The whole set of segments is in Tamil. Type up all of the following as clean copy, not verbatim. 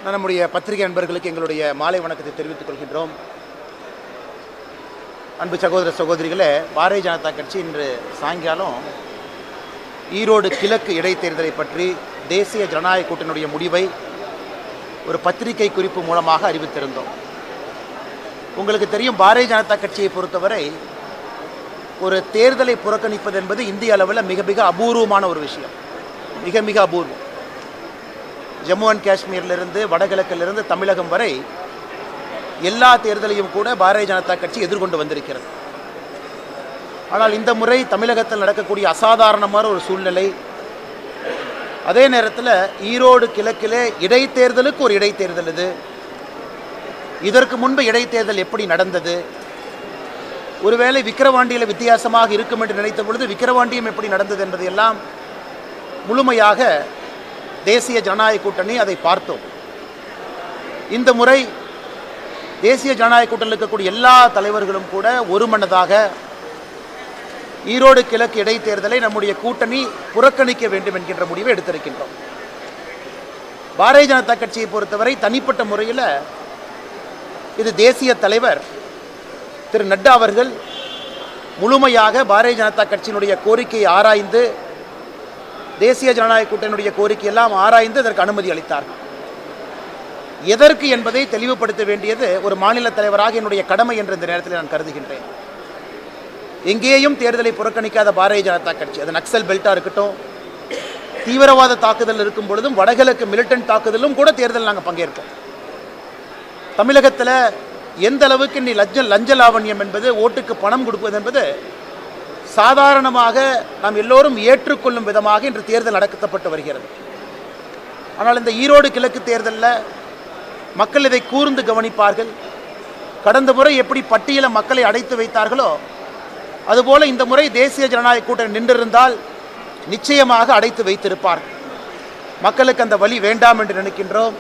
நம்முடைய பத்திரிகை நண்பர்களுக்கு எங்களுடைய மாலை வணக்கத்தை தெரிவித்துக் கொள்கின்றோம். அன்பு சகோதர சகோதரிகளே, பாரதிய ஜனதா கட்சி இன்று சாயங்காலம் ஈரோடு கிழக்கு இடைத்தேர்தலை பற்றி தேசிய ஜனநாயக கூட்டணியுடைய முடிவை ஒரு பத்திரிகை குறிப்பு மூலமாக அறிவித்திருந்தோம். உங்களுக்கு தெரியும், பாரதிய ஜனதா கட்சியை பொறுத்தவரை ஒரு தேர்தலை புறக்கணிப்பது என்பது இந்திய அளவில் மிக மிக அபூர்வமான ஒரு விஷயம். மிக மிக அபூர்வம். ஜம்மு அண்ட் காஷ்மீரிலிருந்து வடகிழக்கிலிருந்து தமிழகம் வரை எல்லா தேர்தலையும் கூட பாரதிய ஜனதா கட்சி எதிர்கொண்டு வந்திருக்கிறது. ஆனால் இந்த முறை தமிழகத்தில் நடக்கக்கூடிய அசாதாரணமான ஒரு சூழ்நிலை, அதே நேரத்தில் ஈரோடு கிழக்கிலே இடைத்தேர்தலுக்கு ஒரு இடைத்தேர்தல். இதற்கு முன்பு இடைத்தேர்தல் எப்படி நடந்தது, ஒருவேளை விக்கிரவாண்டியில் வித்தியாசமாக இருக்கும் என்று நினைத்த பொழுது விக்கிரவாண்டியும் எப்படி நடந்தது என்பதையெல்லாம் முழுமையாக தேசிய ஜனநாயக கூட்டணி அதை பார்த்தோம். இந்த முறை தேசிய ஜனநாயக கூட்டணியில் இருக்கக்கூடிய எல்லா தலைவர்களும் கூட ஒருமனதாக ஈரோடு கிழக்கு இடைத்தேர்தலை நம்முடைய கூட்டணி புறக்கணிக்க வேண்டும் என்கின்ற முடிவை எடுத்திருக்கின்றோம். பாரதிய ஜனதா கட்சியை பொறுத்தவரை தனிப்பட்ட முறையில் இது தேசிய தலைவர் திரு நட்டா அவர்கள் முழுமையாக பாரதிய ஜனதா கட்சியினுடைய கோரிக்கையை ஆராய்ந்து, தேசிய ஜனநாயக கூட்டணியுடைய கோரிக்கையெல்லாம் ஆராய்ந்து அதற்கு அனுமதி அளித்தார்கள். எதற்கு என்பதை தெளிவுபடுத்த வேண்டியது ஒரு மாநில தலைவராக என்னுடைய கடமை என்று இந்த நேரத்தில் நான் கருதுகின்றேன். எங்கேயும் தேர்தலை புறக்கணிக்காத பாரதிய ஜனதா கட்சி, அது நக்சல் பெல்ட்டாக இருக்கட்டும், தீவிரவாத தாக்குதல் இருக்கும் பொழுதும் வடகிழக்கு மிலிட்டன்ட் தாக்குதலும் கூட தேர்தல் நாங்கள் பங்கேற்போம். தமிழகத்தில் எந்த அளவுக்கு நீ லஞ்ச லாவண்யம் என்பது, ஓட்டுக்கு பணம் கொடுப்பது என்பது சாதாரணமாக நாம் எல்லோரும் ஏற்றுக்கொள்ளும் விதமாக இன்று தேர்தல் நடத்தப்பட்டு வருகிறது. ஆனால் இந்த ஈரோடு கிழக்கு தேர்தலில் மக்கள் இதை கூர்ந்து கவனிப்பார்கள். கடந்த முறை எப்படி பட்டியலை மக்களை அடைத்து வைத்தார்களோ அதுபோல இந்த முறை தேசிய ஜனநாயக கூட்டணி நின்றிருந்தால் நிச்சயமாக அடைத்து வைத்திருப்பார்கள். மக்களுக்கு அந்த வழி வேண்டாம் என்று நினைக்கின்றோம்.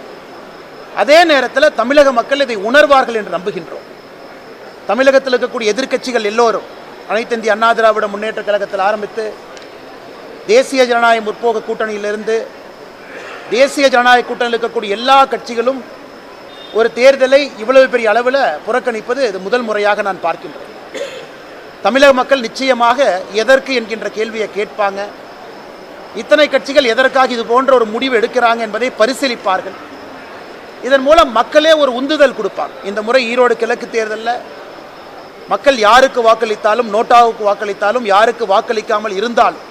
அதே நேரத்தில் தமிழக மக்கள் இதை உணர்வார்கள் என்று நம்புகின்றோம். தமிழகத்தில் இருக்கக்கூடிய எதிர்க்கட்சிகள் எல்லோரும், அனைத்து இந்திய அண்ணா திராவிட முன்னேற்ற கழகத்தில் ஆரம்பித்து தேசிய ஜனநாயக முற்போக்கு கூட்டணியிலிருந்து தேசிய ஜனநாயக கூட்டணியில் இருக்கக்கூடிய எல்லா கட்சிகளும் ஒரு தேர்தலை இவ்வளவு பெரிய அளவில் புறக்கணிப்பது இது முதல் முறையாக நான் பார்க்கின்றேன். தமிழக மக்கள் நிச்சயமாக எதற்கு என்கின்ற கேள்வியை கேட்பாங்க. இத்தனை கட்சிகள் எதற்காக இது போன்ற ஒரு முடிவு எடுக்கிறாங்க என்பதை பரிசீலிப்பார்கள். இதன் மூலம் மக்களே ஒரு உந்துதல் கொடுப்பாங்க. இந்த முறை ஈரோடு கிழக்கு தேர்தலில் மக்கள் யாருக்கு வாக்களித்தாலும், நோட்டாவுக்கு வாக்களித்தாலும், யாருக்கு வாக்களிக்காமல் இருந்தாலும்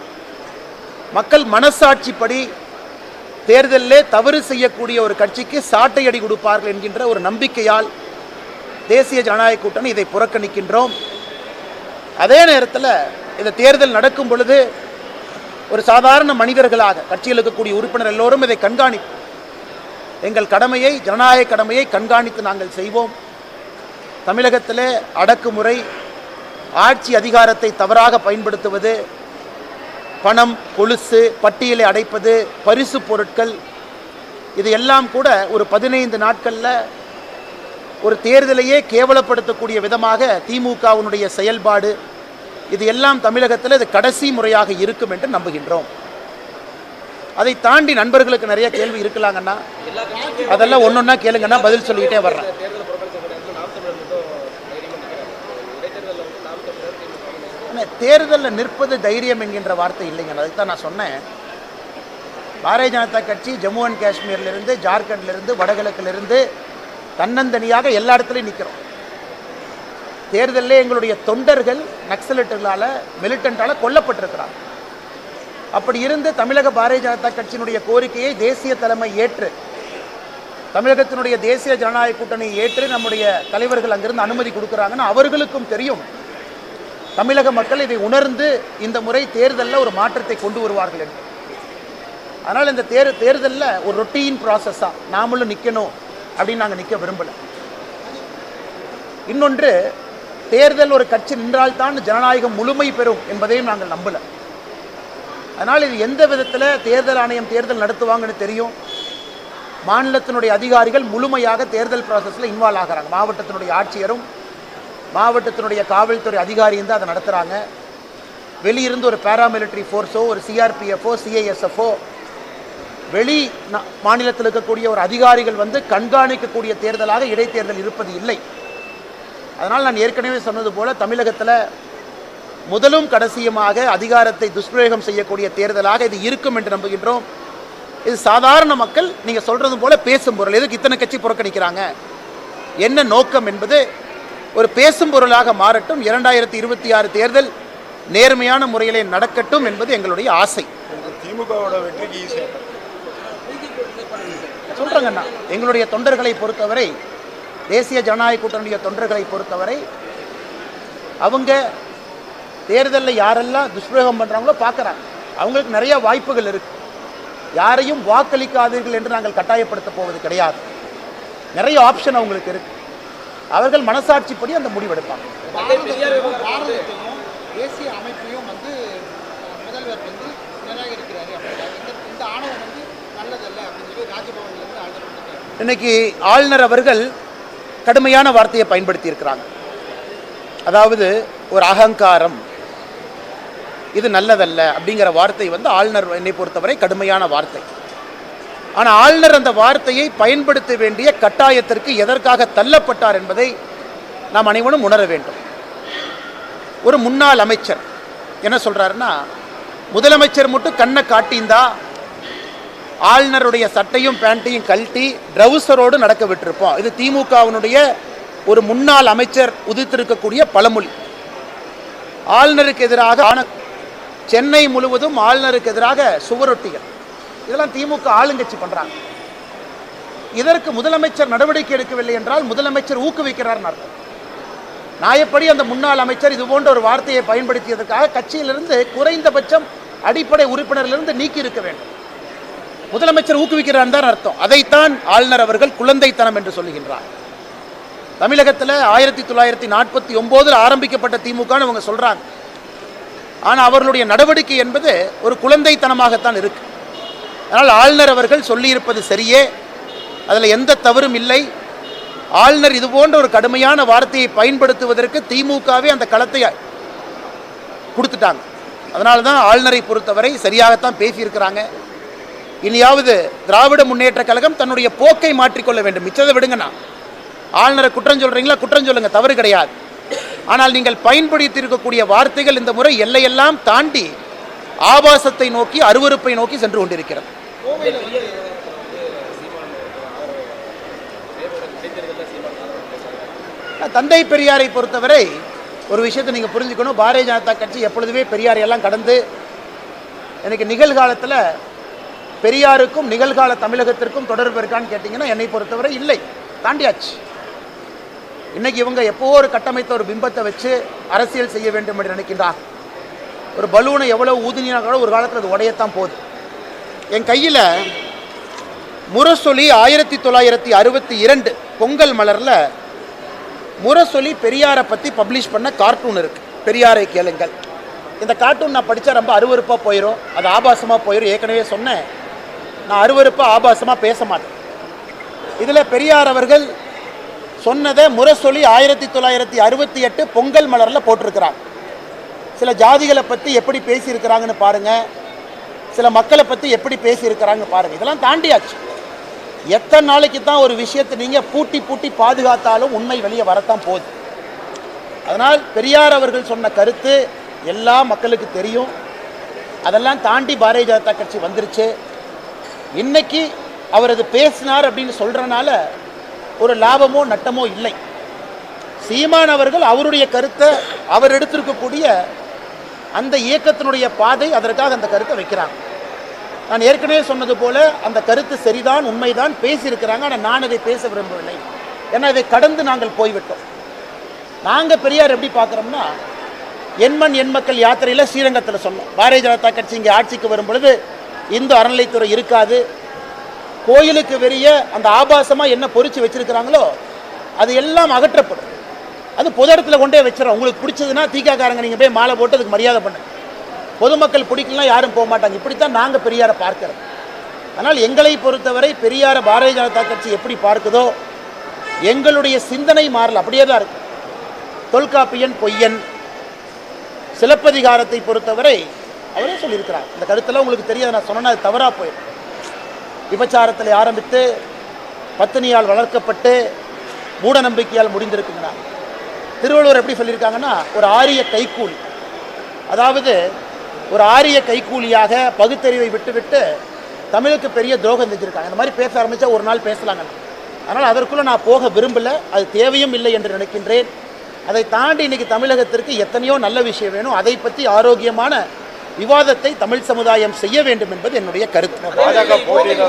மக்கள் மனசாட்சிப்படி தேர்தலிலே தவறு செய்யக்கூடிய ஒரு கட்சிக்கு சாட்டை அடி கொடுப்பார்கள் என்கின்ற ஒரு நம்பிக்கையால் தேசிய ஜனநாயக கூட்டணி இதை புறக்கணிக்கின்றோம். அதே நேரத்தில் இந்த தேர்தல் நடக்கும் பொழுது ஒரு சாதாரண மனிதர்களாக கட்சியில் இருக்கக்கூடிய உறுப்பினர் எல்லோரும் இதை கண்காணிப்போம். எங்கள் கடமையை, ஜனநாயக கடமையை கண்காணித்து நாங்கள் செய்வோம். தமிழகத்திலே அடக்குமுறை, ஆட்சி அதிகாரத்தை தவறாக பயன்படுத்துவது, பணம், கொலுசு, பட்டியலை அடைப்பது, பரிசு பொருட்கள், இது எல்லாம் கூட ஒரு 15 நாட்களில் ஒரு தேர்தலையே கேவலப்படுத்தக்கூடிய விதமாக திமுகவினுடைய செயல்பாடு, இது எல்லாம் தமிழகத்தில் இது கடைசி முறையாக இருக்கும் என்று நம்புகின்றோம். அதை தாண்டி நண்பர்களுக்கு நிறைய கேள்வி இருக்கலாங்கன்னா அதெல்லாம் ஒன்னொன்னா கேளுங்கன்னா பதில் சொல்லிக்கிட்டே வர்றேன். தேர்தலில் நிற்பது தைரியம் என்கின்ற வார்த்தை இல்லைங்க. அதுதான் நான் சொன்னேன். பாரதிய ஜனதா கட்சி ஜம்மு அண்ட் காஷ்மீர்லேருந்து, ஜார்க்கண்ட்லேருந்து, வடகிழக்கிலிருந்து தன்னந்தனியாக எல்லா இடத்துலையும் நிற்கிறோம். தேர்தலில் எங்களுடைய தொண்டர்கள் நக்சலைட்டுகளால், மிலிட்டண்டால் கொல்லப்பட்டிருக்கிறார். அப்படி இருந்து தமிழக பாரதிய ஜனதா கட்சியினுடைய கோரிக்கையை தேசிய தலைமை ஏற்று, தமிழகத்தினுடைய தேசிய ஜனநாயக கூட்டணியை ஏற்று நம்முடைய தலைவர்கள் அங்கிருந்து அனுமதி கொடுக்குறாங்கன்னா அவர்களுக்கும் தெரியும் தமிழக மக்கள் இதை உணர்ந்து இந்த முறை தேர்தலில் ஒரு மாற்றத்தை கொண்டு வருவார்கள் என்று. அதனால் இந்த தேர்தலில் ஒரு ரொட்டீன் ப்ராசஸாக நாமளும் நிற்கணும் அப்படின்னு நாங்கள் நிற்க விரும்பலை. இன்னொன்று, தேர்தல் ஒரு கட்சி நின்றால்தான் ஜனநாயகம் முழுமை பெறும் என்பதையும் நாங்கள் நம்பலை. அதனால் இது எந்த விதத்தில் தேர்தல் ஆணையம் தேர்தல் நடத்துவாங்கன்னு தெரியும். மாநிலத்தினுடைய அதிகாரிகள் முழுமையாக தேர்தல் ப்ராசஸில் இன்வால்வ் ஆகிறாங்க. மாவட்டத்தினுடைய ஆட்சியரும் மாவட்டத்தினுடைய காவல்துறை அதிகாரியும் தான் அதை நடத்துகிறாங்க. வெளியிருந்து ஒரு பேராமிலிட்டரி ஃபோர்ஸோ, ஒரு சிஆர்பிஎஃப்ஓ, சிஐஎஸ்எஃப்ஓ வெளி மாநிலத்தில் இருக்கக்கூடிய ஒரு அதிகாரிகள் வந்து கண்காணிக்கக்கூடிய தேர்தலாக இடைத்தேர்தல் இருப்பது இல்லை. அதனால் நான் ஏற்கனவே சொன்னது போல தமிழகத்தில் முதலும் கடைசியுமாக அதிகாரத்தை துஷ்பிரயோகம் செய்யக்கூடிய தேர்தலாக இது இருக்கும் என்று நம்புகின்றோம். இது சாதாரண மக்கள் நீங்கள் சொல்கிறது போல பேசும் பொருள். எதுக்கு இத்தனை கட்சி புறக்கணிக்கிறாங்க, என்ன நோக்கம் என்பது ஒரு பேசும் பொருளாக மாறட்டும். 2026 தேர்தல் நேர்மையான முறையிலே நடக்கட்டும் என்பது எங்களுடைய ஆசை. திமுகவோட வெற்றிக்கு சொல்கிறேங்கண்ணா, எங்களுடைய தொண்டர்களை பொறுத்தவரை, தேசிய ஜனநாயக கூட்டணிய தொண்டர்களை பொறுத்தவரை அவங்க தேர்தலில் யாரெல்லாம் துஷ்பிரயோகம் பண்ணுறாங்களோ பார்க்குறாங்க. அவங்களுக்கு நிறைய வாய்ப்புகள் இருக்குது. யாரையும் வாக்களிக்காதீர்கள் என்று நாங்கள் கட்டாயப்படுத்த போவது கிடையாது. நிறைய ஆப்ஷன் அவங்களுக்கு இருக்குது. அவர்கள் மனசாட்சிப்படி அந்த முடிவெடுப்பாங்க. தேசிய அமைப்பையும் வந்து முதல்வர் வந்து நிராகரிக்கிறாரு. இந்த ஆணவம் வந்து நல்லதல்ல அப்படின்னு சொல்லி ராஜபவன்லேருந்து ஆளுநர் இன்னைக்கு ஆளுநர் அவர்கள் கடுமையான வார்த்தையை பயன்படுத்தி இருக்கிறாங்க. அதாவது ஒரு அகங்காரம், இது நல்லதல்ல அப்படிங்கிற வார்த்தை வந்து ஆளுநர் என்னை பொறுத்தவரை கடுமையான வார்த்தை. ஆனால் ஆளுநர் அந்த வார்த்தையை பயன்படுத்த வேண்டிய கட்டாயத்திற்கு எதற்காக தள்ளப்பட்டார் என்பதை நாம் அனைவரும் உணர வேண்டும். ஒரு முன்னாள் அமைச்சர் என்ன சொல்றாருன்னா, முதலமைச்சர் மட்டும் கண்ணை காட்டியிருந்தா ஆளுநருடைய சட்டையும் பேண்ட்டையும் கழட்டி ட்ரவுசரோடு நடக்க விட்டிருப்போம். இது திமுகவினுடைய ஒரு முன்னாள் அமைச்சர் உதித்திருக்கக்கூடிய பழமொழி. ஆளுநருக்கு எதிராக சென்னை முழுவதும் ஆளுநருக்கு எதிராக சுவரொட்டிகள், இதெல்லாம் திமுக ஆளுங்கட்சி பண்றாங்க. இதற்கு முதலமைச்சர் நடவடிக்கை எடுக்கவில்லை என்றால் முதலமைச்சர் ஊக்குவிக்கிறார் அர்த்தம். நியாயப்படி அந்த முன்னாள் அமைச்சர் இது போன்ற ஒரு வார்த்தையை பயன்படுத்தியதற்காக கட்சியிலிருந்து குறைந்தபட்சம் அடிப்படை உறுப்பினரிலிருந்து நீக்கி இருக்க வேண்டும். முதலமைச்சர் ஊக்குவிக்கிறார் தான் அர்த்தம். அதைத்தான் ஆளுநர் அவர்கள் குழந்தைத்தனம் என்று சொல்லுகின்றார். தமிழகத்தில் 1949 ஆரம்பிக்கப்பட்ட திமுக அவங்க சொல்றாங்க. ஆனால் அவர்களுடைய நடவடிக்கை என்பது ஒரு குழந்தைத்தனமாகத்தான் இருக்கு. அதனால் ஆளுநர் அவர்கள் சொல்லியிருப்பது சரியே, அதில் எந்த தவறும் இல்லை. ஆளுநர் இது போன்ற ஒரு கடுமையான வார்த்தையை பயன்படுத்துவதற்கு திமுகவே அந்த களத்தை கொடுத்துட்டாங்க. அதனால தான் ஆளுநரை பொறுத்தவரை சரியாகத்தான் பேசியிருக்கிறாங்க. இனியாவது திராவிட முன்னேற்ற கழகம் தன்னுடைய போக்கை மாற்றிக்கொள்ள வேண்டும். மிச்சத்தை விடுங்கண்ணா, ஆளுநரை குற்றம் சொல்றீங்களா, குற்றம் சொல்லுங்க, தவறு கிடையாது. ஆனால் நீங்கள் பயன்படுத்தி இருக்கக்கூடிய வார்த்தைகள் இந்த முறை எல்லையெல்லாம் தாண்டி ஆபாசத்தை நோக்கி, அருவருப்பை நோக்கி சென்று கொண்டிருக்கிறது. தந்தை பெரியாரை பொறுத்தவரை ஒரு விஷயத்தை நீங்கள் புரிஞ்சுக்கணும். பாரதிய ஜனதா கட்சி எப்பொழுதுமே பெரியாரை எல்லாம் கடந்து எனக்கு நிகழ்காலத்தில் பெரியாருக்கும் நிகழ்கால தமிழகத்திற்கும் தொடர்பு இருக்கான்னு கேட்டிங்கன்னா என்னை பொறுத்தவரை இல்லை, தாண்டியாச்சு. இன்னைக்கு இவங்க எப்போ ஒரு கட்டமைத்த ஒரு பிம்பத்தை வச்சு அரசியல் செய்ய வேண்டும் என்று நினைக்கின்றார். ஒரு பலூனை எவ்வளவு ஊதினா கூட ஒரு காலத்தில் அது உடையத்தான் போகுது. என் கையில் முரசொலி 1962 பொங்கல் மலரில் முரசொலி பெரியாரை பற்றி பப்ளிஷ் பண்ண கார்ட்டூன் இருக்குது, பெரியாரை கேளுங்கள். இந்த கார்ட்டூன் நான் படித்தா ரொம்ப அருவருப்பாக போயிடும், அது ஆபாசமாக போயிடும். ஏற்கனவே சொன்னேன், நான் அருவருப்பாக ஆபாசமாக பேச மாட்டேன். இதில் பெரியார் அவர்கள் சொன்னதை முரசொலி 1968 பொங்கல் மலரில் போட்டிருக்கிறாங்க. சில ஜாதிகளை பற்றி எப்படி பேசியிருக்கிறாங்கன்னு பாருங்கள், சில மக்களை பற்றி எப்படி பேசியிருக்கிறாங்க பாருங்கள். இதெல்லாம் தாண்டியாச்சு. எத்தனை நாளைக்கு தான் ஒரு விஷயத்தை நீங்கள் பூட்டி பூட்டி பாதுகாத்தாலும் உண்மை வெளியே வரத்தான் போகுது. அதனால் பெரியார் அவர்கள் சொன்ன கருத்து எல்லா மக்களுக்கு தெரியும். அதெல்லாம் தாண்டி பாரதிய ஜனதா கட்சி வந்துருச்சு. இன்னைக்கு அவர் அது பேசினார் அப்படின்னு சொல்கிறனால ஒரு லாபமோ நட்டமோ இல்லை. சீமான் அவர்கள் அவருடைய கருத்தை, அவர் எடுத்திருக்கக்கூடிய அந்த இயக்கத்தினுடைய பாதை, அதற்காக அந்த கருத்தை வைக்கிறாங்க. நான் ஏற்கனவே சொன்னது போல அந்த கருத்து சரிதான், உண்மைதான், பேசியிருக்கிறாங்க. ஆனால் நான் அதை பேச விரும்பவில்லை. ஏன்னா இதை கடந்து நாங்கள் போய்விட்டோம். நாங்கள் பெரியார் எப்படி பார்க்குறோம்னா, எண்மண் எண் மக்கள் யாத்திரையில் ஸ்ரீரங்கத்தில் சொன்னோம், பாரதிய ஜனதா கட்சி இங்கே ஆட்சிக்கு வரும் பொழுது இந்து அறநிலைத்துறை இருக்காது, கோயிலுக்கு வெளியே அந்த ஆபாசமாக என்ன பொறிச்சு வச்சிருக்கிறாங்களோ அது எல்லாம் அகற்றப்படும், அது பொது இடத்துல கொண்டே வச்சிடறோம். உங்களுக்கு பிடிச்சதுன்னா தீக்காக்காரங்க நீங்கள் போய் மாலை போட்டு அதுக்கு மரியாதை பண்ணுங்க, பொதுமக்கள் பிடிக்கலாம் யாரும் போக மாட்டாங்க. இப்படித்தான் நாங்கள் பெரியாரை பார்க்கிறோம். அதனால் எங்களை பொறுத்தவரை பெரியாரை பாரதிய ஜனதா கட்சி எப்படி பார்க்குதோ எங்களுடைய சிந்தனை மாறல, அப்படியே தான் இருக்கு. தொல்காப்பியன் பொய்யன், சிலப்பதிகாரத்தை பொறுத்தவரை அவரே சொல்லியிருக்கிறார். இந்த கருத்தெல்லாம் உங்களுக்கு தெரியாது, நான் சொன்னேன்னா அது தவறாக போயிடும். விபச்சாரத்தில் ஆரம்பித்து பத்தினியால் வளர்க்கப்பட்டு மூட நம்பிக்கையால் முடிந்திருக்குங்கண்ணா. திருவள்ளுவர் எப்படி சொல்லியிருக்காங்கன்னா, ஒரு ஆரிய கைக்கூலி, அதாவது ஒரு ஆரிய கைக்கூலியாக பகுத்தறிவை விட்டுவிட்டு தமிழுக்கு பெரிய துரோகம் செஞ்சுருக்காங்க. இந்த மாதிரி பேச ஆரம்பித்தா ஒரு நாள் பேசலாங்க. அதனால் அதற்குள்ளே நான் போக விரும்பலை, அது தேவையும் இல்லை என்று நினைக்கின்றேன். அதை தாண்டி இன்றைக்கி தமிழகத்திற்கு எத்தனையோ நல்ல விஷயம் வேணும், அதை பற்றி ஆரோக்கியமான விவாதத்தை தமிழ் சமுதாயம் செய்ய வேண்டும் என்பது என்னுடைய கருத்து. பாஜக போட்டியிட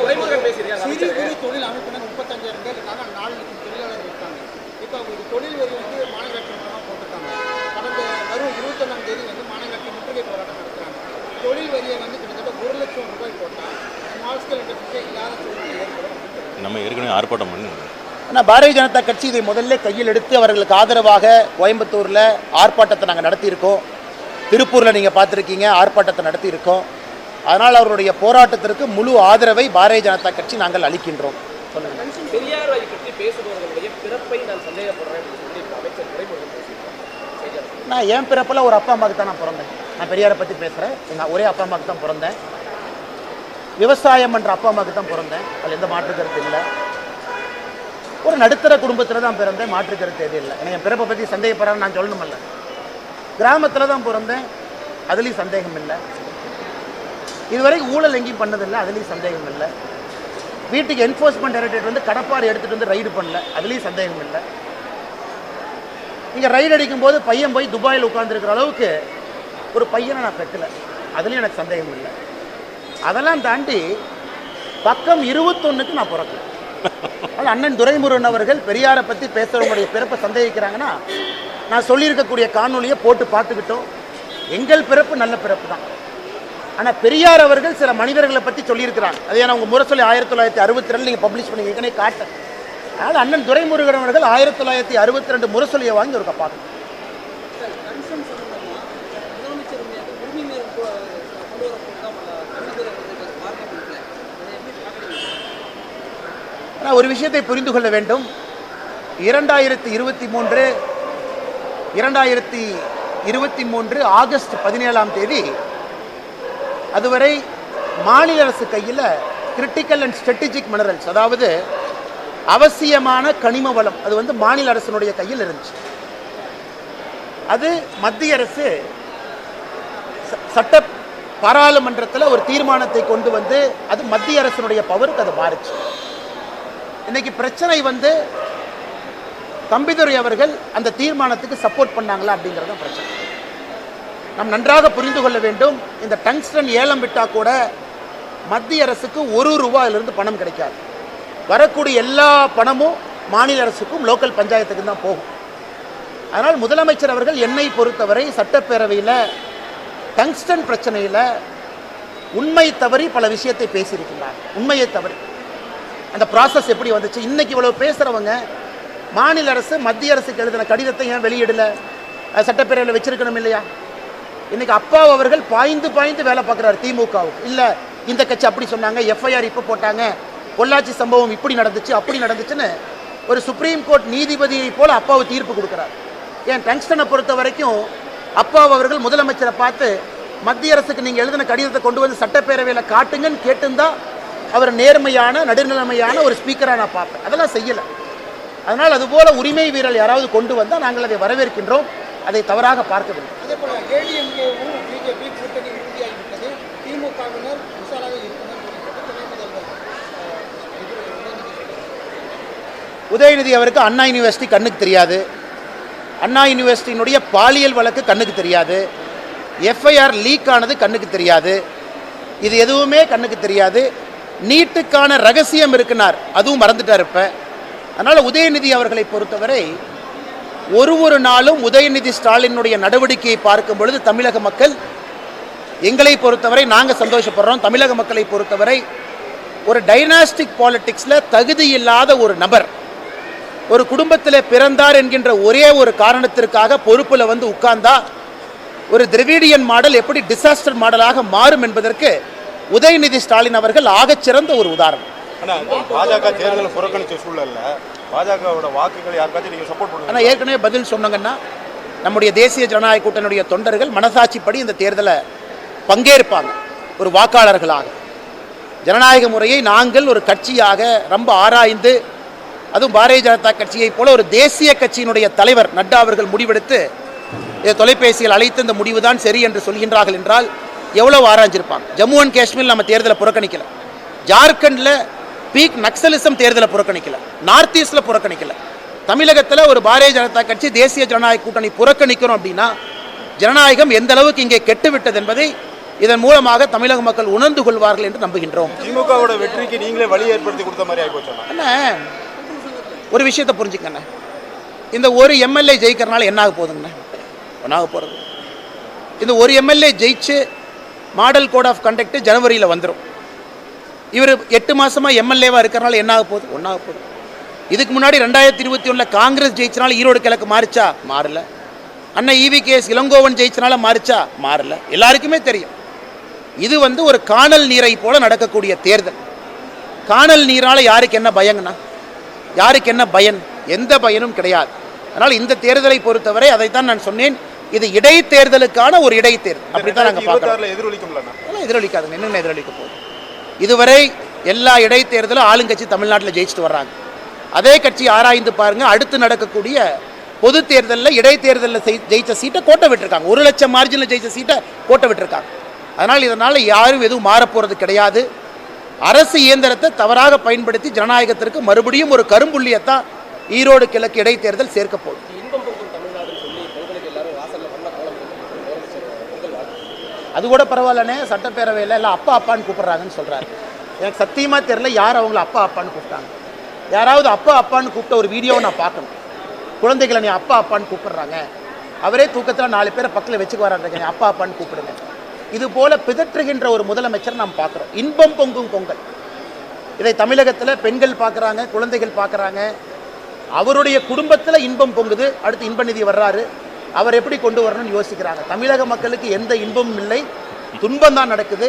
சிறு குறு தொழில் அமைப்பினர் 35,000 பேர் இருக்காங்க, 4 லட்சம் தொழிலாளர் இருக்காங்க. இப்போ அவங்களுக்கு தொழில் வரி வந்து மாநகராட்சி மூலமாக போட்டிருக்காங்க. கடந்த வரும் 21ஆம் தேதி வந்து மாநகராட்சி முற்றுகை போராட்டம் நடத்துகிறாங்க. தொழில் வரியை வந்து கிட்டத்தட்ட 1 லட்சம் ரூபாய் போட்டால் ஸ்மால் ஸ்கேல் இண்டஸ்ட்ரியே இல்லாத சூழ்நிலை ஏற்படும். நம்ம ஏற்கனவே ஆர்ப்பாட்டம் பண்ணுங்க. ஆனால் பாரதிய ஜனதா கட்சி இதை முதல்ல கையில் எடுத்து அவர்களுக்கு ஆதரவாக கோயம்புத்தூரில் ஆர்ப்பாட்டத்தை நாங்கள் நடத்தியிருக்கோம். திருப்பூரில் நீங்கள் பார்த்துருக்கீங்க, ஆர்ப்பாட்டத்தை நடத்தியிருக்கோம். அதனால் அவருடைய போராட்டத்திற்கு முழு ஆதரவை பாரதிய ஜனதா கட்சி நாங்கள் அளிக்கின்றோம். சொல்லுங்கள். பெரியாரை பற்றி பேசுபவர்களுடைய பிறப்பை நான் சந்தேகப்படுறேன் சொல்லி அமைச்சர் துரைமுருகன் பேசியிருக்காங்க. நான் என் பிறப்பில் ஒரு அப்பா அம்மாவுக்கு தான் நான் பிறந்தேன். நான் பெரியாரை பற்றி பேசுகிறேன். எங்கள் ஒரே அப்பா அம்மாவுக்கு தான் பிறந்தேன். விவசாயம் என்ற அப்பா அம்மாவுக்கு தான் பிறந்தேன். அதில் எந்த மாற்று கருத்து இல்லை. ஒரு நடுத்தர குடும்பத்தில் தான் பிறந்தேன், மாற்று கருத்து எதுவும் இல்லை. எனக்கு என் பிறப்பை பற்றி சந்தேகப்படுறான்னு நான் சொல்லணுமில்ல. கிராமத்தில் தான் பிறந்தேன், அதுலேயும் சந்தேகம் இல்லை. இதுவரைக்கும் ஊழல் எங்கேயும் பண்ணதில்லை, அதுலேயும் சந்தேகம் இல்லை. வீட்டுக்கு என்ஃபோர்ஸ்மெண்ட் டைரக்டரேட் வந்து கடப்பாறை எடுத்துகிட்டு வந்து ரைடு பண்ணல, அதுலேயும் சந்தேகம் இல்லை. நீங்கள் ரைடு அடிக்கும்போது பையன் போய் துபாயில் உட்காந்துருக்கிற அளவுக்கு ஒரு பையனை நான் பெற்றலை, அதுலேயும் எனக்கு சந்தேகம் இல்லை. அதெல்லாம் தாண்டி பக்கம் 21க்கு நான் பிறக்கல. அதனால் அண்ணன் துரைமுருகன் அவர்கள் பெரியாரை பற்றி பேசுகிறவங்களுடைய பிறப்பை சந்தேகிக்கிறாங்கன்னா, நான் சொல்லியிருக்கக்கூடிய காணொலியை போட்டு பார்த்துக்கிட்டோம். எங்கள் பிறப்பு நல்ல பிறப்பு தான். ஆனால் பெரியார் அவர்கள் சில மனிதர்களை பற்றி சொல்லியிருக்கிறாங்க. அதே நான் உங்கள் முரசொலி 1962 நீங்கள் பப்ளிஷ் பண்ணி ஏற்கனவே காட்டேன். அதனால் அண்ணன் துரைமுருகன் அவர்கள் 1962 முரசொலியை வாங்கி ஒரு பார்க்கணும். ஆனால் ஒரு விஷயத்தை புரிந்து கொள்ள வேண்டும். 2023 ஆகஸ்ட் 17ஆம் தேதி அதுவரை மாநில அரசு கையில் கிரிட்டிக்கல் அண்ட் ஸ்ட்ராட்டஜிக் மினரல்ஸ், அதாவது அவசியமான கனிம வளம், அது வந்து மாநில அரசினுடைய கையில் இருந்துச்சு. அது மத்திய அரசு சட்ட பாராளுமன்றத்தில் ஒரு தீர்மானத்தை கொண்டு வந்து அது மத்திய அரசினுடைய பவருக்கு அது மாறுச்சு. இன்னைக்கு பிரச்சனை வந்து தம்பிதுரை அவர்கள் அந்த தீர்மானத்துக்கு சப்போர்ட் பண்ணாங்களா அப்படிங்கிறது தான் பிரச்சனை. நாம் நன்றாக புரிந்து கொள்ள வேண்டும். இந்த டங்ஸ்டன் ஏலம் விட்டால் கூட மத்திய அரசுக்கு ₹1 பணம் கிடைக்காது. வரக்கூடிய எல்லா பணமும் மாநில அரசுக்கும் லோக்கல் பஞ்சாயத்துக்கும் தான் போகும். அதனால் முதலமைச்சர் அவர்கள் என்னை பொறுத்தவரை சட்டப்பேரவையில் டங்ஸ்டன் பிரச்சனையில் உண்மை தவறி பல விஷயத்தை பேசியிருக்கிறார். உண்மையை தவறி அந்த ப்ராசஸ் எப்படி வந்துச்சு, இன்னைக்கு இவ்வளோ பேசுகிறவங்க மாநில அரசு மத்திய அரசுக்கு எழுதின கடிதத்தை ஏன் வெளியிடலை, சட்டப்பேரவையில் வச்சிருக்கணும் இல்லையா? இன்னைக்கு அப்பா அவர்கள் பாய்ந்து வேலை பார்க்குறாரு திமுகவுக்கு. இல்லை இந்த கட்சி அப்படி சொன்னாங்க, எஃப்ஐஆர் இப்போ போட்டாங்க, பொள்ளாச்சி சம்பவம் இப்படி நடந்துச்சு அப்படி நடந்துச்சுன்னு ஒரு சுப்ரீம் கோர்ட் நீதிபதியை போல அப்பாவை தீர்ப்பு கொடுக்குறாரு. ஏன் டங்ஸ்டனை பொறுத்த வரைக்கும் அப்பா அவர்கள் முதலமைச்சரை பார்த்து மத்திய அரசுக்கு நீங்கள் எழுதின கடிதத்தை கொண்டு வந்து சட்டப்பேரவையில் காட்டுங்கன்னு கேட்டுந்தா அவர் நேர்மையான நடுநிலைமையான ஒரு ஸ்பீக்கராக நான் பார்ப்பேன். அதெல்லாம் செய்யலை. அதனால் அதுபோல் உரிமை வீரல் யாராவது கொண்டு வந்தால் நாங்கள் அதை வரவேற்கின்றோம், அதை தவறாக பார்க்கவில்லை. அதே போல் ஏடிஎம்கேவும் பிஜேபி கூட்டணி உறுதியாகிவிட்டது, திமுகவினர் விசாலாக இருக்கணும்னு சொல்லிட்டு துணை முதல்வர் உதயநிதி அவருக்கு அண்ணா யூனிவர்சிட்டி கண்ணுக்கு தெரியாது, அண்ணா யூனிவர்சிட்டியினுடைய பாலியல் வழக்கு கண்ணுக்கு தெரியாது, எஃப்ஐஆர் லீக் ஆனது கண்ணுக்கு தெரியாது, இது எதுவுமே கண்ணுக்கு தெரியாது. நீட்டுக்கான ரகசியம் இருக்குனார், அதுவும் மறந்துட்டார் இப்போ. அதனால் உதயநிதி அவர்களை பொறுத்தவரை ஒரு நாளும் உதயநிதி ஸ்டாலினுடைய நடவடிக்கையை பார்க்கும் பொழுது தமிழக மக்கள், எங்களை பொறுத்தவரை நாங்கள் சந்தோஷப்படுறோம். தமிழக மக்களை பொறுத்தவரை ஒரு டைனாஸ்டிக் பாலிடிக்ஸில் தகுதி இல்லாத ஒரு நபர் ஒரு குடும்பத்தில் பிறந்தார் என்கின்ற ஒரே ஒரு காரணத்திற்காக பொறுப்பில் வந்து உட்கார்ந்தா ஒரு திராவிடியன் மாடல் எப்படி டிசாஸ்டர் மாடலாக மாறும் என்பதற்கு உதயநிதி ஸ்டாலின் அவர்கள் ஆகச்சிறந்த ஒரு உதாரணம். ஆனால் பாஜக தேர்தலை புறக்கணிச்ச சூழல்ல பாஜகவோட வாக்குகளை யாருக்காச்சும் நீங்கள் சப்போர்ட் பண்ணுங்க. ஆனால் ஏற்கனவே பதில் சொன்னாங்கன்னா நம்முடைய தேசிய ஜனநாயக கூட்டணியுடைய தொண்டர்கள் மனசாட்சிப்படி இந்த தேர்தலை பங்கேற்பாங்க ஒரு வாக்காளர்களாக. ஜனநாயக முறையை நாங்கள் ஒரு கட்சியாக ரொம்ப ஆராய்ந்து, அதுவும் பாரதிய ஜனதா கட்சியை போல ஒரு தேசிய கட்சியினுடைய தலைவர் நட்டா அவர்கள் முடிவெடுத்து தொலைபேசியில் அழைத்து இந்த முடிவு தான் சரி என்று சொல்கின்றார்கள் என்றால் எவ்வளவு ஆராய்ஞ்சிருப்பாங்க. ஜம்மு அண்ட் காஷ்மீர் நம்ம தேர்தலை புறக்கணிக்கல, ஜார்க்கண்டில் பீக் நக்சலிசம் தேர்தலை புறக்கணிக்கல, நார்த் ஈஸ்டில் புறக்கணிக்கல. தமிழகத்தில் ஒரு பாரதிய ஜனதா கட்சி தேசிய ஜனநாயக கூட்டணி புறக்கணிக்கிறோம் அப்படின்னா ஜனநாயகம் எந்த அளவுக்கு இங்கே கெட்டுவிட்டது என்பதை இதன் மூலமாக தமிழக மக்கள் உணர்ந்து கொள்வார்கள் என்று நம்புகின்றோம். திமுகவோட வெற்றிக்கு நீங்களே வழி ஏற்படுத்தி கொடுத்த மாதிரி ஆகிப்போச்சு. என்ன ஒரு விஷயத்தை புரிஞ்சுக்கண்ணே, இந்த ஒரு எம்எல்ஏ ஜெயிக்கிறனால என்ன ஆக போகுதுங்கண்ணே? ஒன்றாக போகிறது. இந்த ஒரு எம்எல்ஏ ஜெயிச்சு மாடல் கோட் ஆஃப் கண்டக்ட் ஜனவரியில் வந்துடும். இவர் 8 மாதமாக எம்எல்ஏவாக இருக்கிறனால என்ன ஆக போகுது? ஒன்றாக போகுது. இதுக்கு முன்னாடி 2021 காங்கிரஸ் ஜெயிச்சனால ஈரோடு கிழக்கு மாறிச்சா? மாறல. அண்ணன் EVKS இளங்கோவன் ஜெயிச்சனால மாறிச்சா? மாறல. எல்லாருக்குமே தெரியும் இது ஒரு காணல் நீரை போல நடக்கக்கூடிய தேர்தல். காணல் நீரால் யாருக்கு என்ன பயங்கண்ணா? யாருக்கு என்ன பயன்? எந்த பயனும் கிடையாது. அதனால் இந்த தேர்தலை பொறுத்தவரை அதைத்தான் நான் சொன்னேன், இது இடைத்தேர்தலுக்கான ஒரு இடைத்தேர்தல். அப்படித்தான் நாங்கள் பார்க்குறோம். எதிரொலிக்காதுங்க. என்னென்ன எதிரொலிக்க போகுது? இதுவரை எல்லா இடைத்தேர்தலும் ஆளுங்கட்சி தமிழ்நாட்டில் ஜெயிச்சுட்டு வர்றாங்க. அதே கட்சி ஆராய்ந்து பாருங்க, அடுத்து நடக்கக்கூடிய பொது தேர்தலில் இடைத்தேர்தலில் ஜெயிச்ச சீட்டை கோட்டை விட்டுருக்காங்க. 1 லட்சம் மார்ஜினில் ஜெயிச்ச சீட்டை கோட்டை விட்டுருக்காங்க. அதனால் இதனால் யாரும் எதுவும் மாறப்போகிறது கிடையாது. அரசு இயந்திரத்தை தவறாக பயன்படுத்தி ஜனநாயகத்திற்கு மறுபடியும் ஒரு கரும்புள்ளியத்தான் ஈரோடு கிழக்கு இடைத்தேர்தல் சேர்க்க போகுது. அது கூட பரவாயில்லனே, சட்டப்பேரவையில் எல்லாம் அப்பா அப்பான்னு கூப்பிட்றாங்கன்னு சொல்கிறாரு. எனக்கு சத்தியமாக தெரியல யார் அவங்கள அப்பா அப்பான்னு கூப்பிட்டாங்க. யாராவது அப்பா அப்பான்னு கூப்பிட்ட ஒரு வீடியோவை நான் பார்க்கணும். குழந்தைகளை நீ அப்பா அப்பான்னு கூப்பிட்றாங்க, அவரே தூக்கத்தில் 4 பேரை பக்கத்தில் வச்சுக்கு வராங்க, அப்பா அப்பான்னு கூப்பிடுங்க. இது போல பிதற்றுகின்ற ஒரு முதலமைச்சர் நாம் பார்க்குறோம். இன்பம் பொங்கும் பொங்கல், இதை தமிழகத்தில் பெண்கள் பார்க்குறாங்க, குழந்தைகள் பார்க்குறாங்க. அவருடைய குடும்பத்தில் இன்பம் பொங்குது. அடுத்து இன்ப நிதி வர்றாரு, அவர் எப்படி கொண்டு வரணும்னு யோசிக்கிறாங்க. தமிழக மக்களுக்கு எந்த இன்பமும் இல்லை, துன்பம் தான் நடக்குது.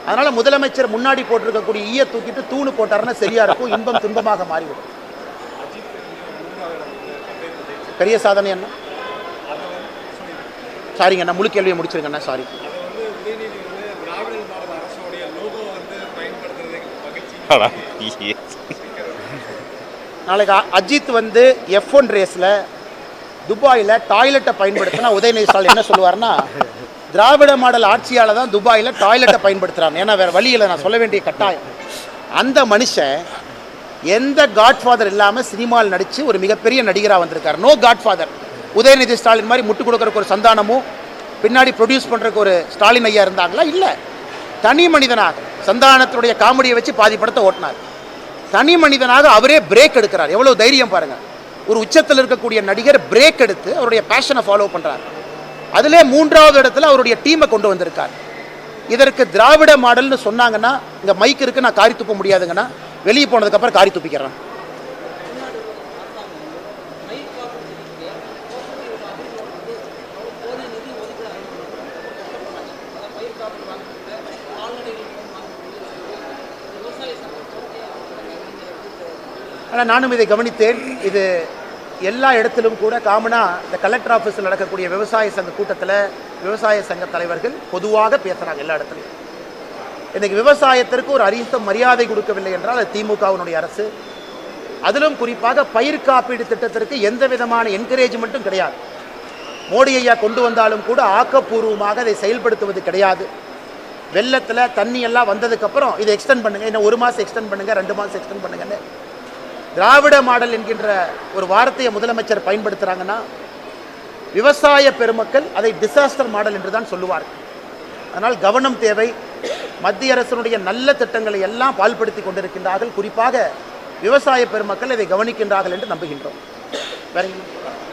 அதனால் முதலமைச்சர் முன்னாடி போட்டிருக்கக்கூடிய ஈய தூக்கிட்டு தூணு போட்டாருன்னா சரியா இருக்கும், இன்பம் துன்பமாக மாறிவிடும். பெரிய சாதனை என்ன? சாரிங்க அண்ணா, முழு கேள்வியை முடிச்சிருங்க அண்ணா. சாரி. நாளைக்கு அஜித் F1 ரேஸில் துபாயில் டாய்லெட்டை பயன்படுத்தினா உதயநிதி ஸ்டாலின் என்ன சொல்லுவார்னா, திராவிட மாடல் ஆட்சியால் தான் துபாயில் டாய்லெட்டை பயன்படுத்துகிறாங்க, ஏன்னா வேறு வழியில் நான் சொல்ல வேண்டிய கட்டாயம். அந்த மனுஷன் எந்த காட்ஃபாதர் இல்லாமல் சினிமாவில் நடித்து ஒரு மிகப்பெரிய நடிகராக வந்திருக்கார். No Godfather. உதயநிதி ஸ்டாலின் மாதிரி முட்டு கொடுக்குறக்கு ஒரு சந்தானமும் பின்னாடி ப்ரொடியூஸ் பண்ணுறக்கு ஒரு ஸ்டாலின் ஐயா இருந்தாங்களா? இல்லை. தனி மனிதனாக சந்தானத்துடைய காமெடியை வச்சு பாதி படத்தை ஓட்டினார். தனி மனிதனாக அவரே பிரேக் எடுக்கிறார். எவ்வளோ தைரியம் பாருங்கள். ஒரு உச்சத்தில் இருக்கக்கூடிய நடிகர் பிரேக் எடுத்து அவருடைய பேஷனை ஃபாலோ பண்ணுறார். அதிலே 3வது இடத்துல அவருடைய டீமை கொண்டு வந்திருக்கார். இதற்கு திராவிட மாடல்னு சொன்னாங்கன்னா, இங்கே மைக் இருக்குது, நான் காரி துப்ப முடியாதுங்கன்னா வெளியே போனதுக்கப்புறம் காரி துப்பிக்கிறேன். ஆனால் நானும் இதை கவனித்தேன். இது எல்லா இடத்திலும் கூட காமனாக இந்த கலெக்டர் ஆஃபீஸில் நடக்கக்கூடிய விவசாய சங்க கூட்டத்தில் விவசாய சங்க தலைவர்கள் பொதுவாக பேசுகிறாங்க எல்லா இடத்துலையும். இன்றைக்கு விவசாயத்திற்கு ஒரு அரித்த மரியாதை கொடுக்கவில்லை என்றால் அது திமுகவினுடைய அரசு. அதிலும் குறிப்பாக பயிர் காப்பீடு திட்டத்திற்கு எந்த விதமான என்கரேஜ்மெண்ட்டும் கிடையாது. மோடி ஐயா கொண்டு வந்தாலும் கூட ஆக்கப்பூர்வமாக அதை செயல்படுத்துவது கிடையாது. வெள்ளத்தில் தண்ணி எல்லாம் வந்ததுக்கப்புறம் இதை எக்ஸ்டெண்ட் பண்ணுங்கள், இன்னும் 1 மாதம் எக்ஸ்டெண்ட் பண்ணுங்கள், 2 மாதம் எக்ஸ்டெண்ட் பண்ணுங்கன்னு திராவிட மாடல் என்கின்ற ஒரு வார்த்தையை முதலமைச்சர் பயன்படுத்துகிறாங்கன்னா, விவசாய பெருமக்கள் அதை டிசாஸ்டர் மாடல் என்று தான் சொல்லுவார்கள். அதனால் கவனம் தேவை. மத்திய அரசினுடைய நல்ல திட்டங்களை எல்லாம் பால்படுத்தி கொண்டிருக்கின்றார்கள். குறிப்பாக விவசாய பெருமக்கள் இதை கவனிக்கின்றார்கள் என்று நம்புகின்றோம். வேற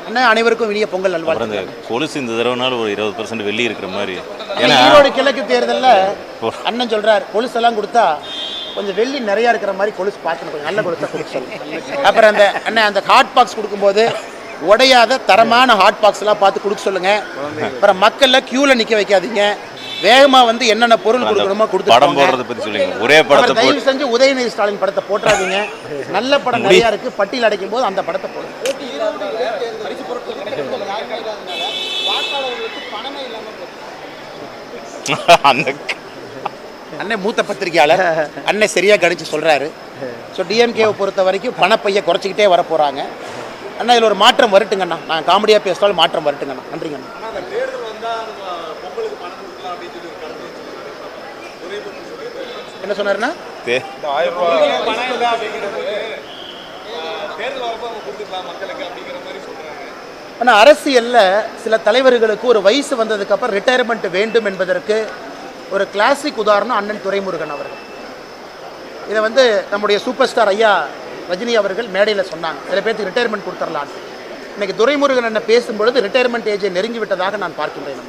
அண்ணன் அனைவருக்கும் இனிய பொங்கல் நல்வாழ்த்துக்கள். கொலுசு இந்த தடவைனால ஒரு 20% வெள்ளி இருக்கிற மாதிரி. ஈரோடு கிழக்கு தேர்தலில் அண்ணன் சொல்றார், கொலுசெல்லாம் கொடுத்தா கொஞ்சம் வெள்ளி நிறையா இருக்கிற மாதிரி கொலுசு பார்த்துன்னு கொஞ்சம் நல்ல கொலுசாக கொடுக்க சொல்லுங்கள். அப்புறம் அந்த அண்ணன் அந்த ஹாட் பாக்ஸ் கொடுக்கும்போது உடையாத தரமான ஹாட் பாக்ஸ்லாம் பார்த்து கொடுக்க சொல்லுங்கள். அப்புறம் மக்களில் க்யூவில் நிற்க வைக்காதீங்க. வேகமாக என்னென்ன பொருள் கொடுக்கணுமோ கொடுத்து படம் போடுறத பற்றி சொல்லுங்க. ஒரே படத்தை தயவு செஞ்சு உதயநிதி ஸ்டாலின் படத்தை போட்டுறாதீங்க. நல்ல படம் நிறையா இருக்குது, பட்டியல் அடைக்கும் போது அந்த படத்தை போடுங்க. அண்ணன் மூத்த பத்திரிகையாளர், அண்ணன் சரியாக கணிச்சு சொல்கிறாரு. ஸோ டிஎம்கேவை பொறுத்த வரைக்கும் பணப்பையை குறைச்சிக்கிட்டே வர போகிறாங்க. அண்ணா இதில் ஒரு மாற்றம் வரட்டுங்கண்ணா. நான் காமெடியாக பேசினாலும் மாற்றம் வரட்டுங்கண்ணா. நன்றிங்கண்ணா. என்ன சொன்னாருண்ணா? தே இந்த 1000 ரூபா ஆனால் அரசியலில் சில தலைவர்களுக்கு ஒரு வயசு வந்ததுக்கப்புறம் ரிட்டையர்மெண்ட் வேண்டும் என்பதற்கு ஒரு கிளாசிக் உதாரணம் அண்ணன் துரைமுருகன் அவர்கள். இதை வந்து நம்முடைய சூப்பர் ஸ்டார் ஐயா ரஜினி அவர்கள் மேடையில் சொன்னாங்க, சில பேருக்கு ரிட்டையர்மெண்ட் கொடுத்துடலான்னு. இன்னைக்கு துரைமுருகன் அண்ணன் பேசும்பொழுது ரிட்டையர்மெண்ட் ஏஜை நெருங்கி விட்டதாக நான் பார்க்கின்றேன்.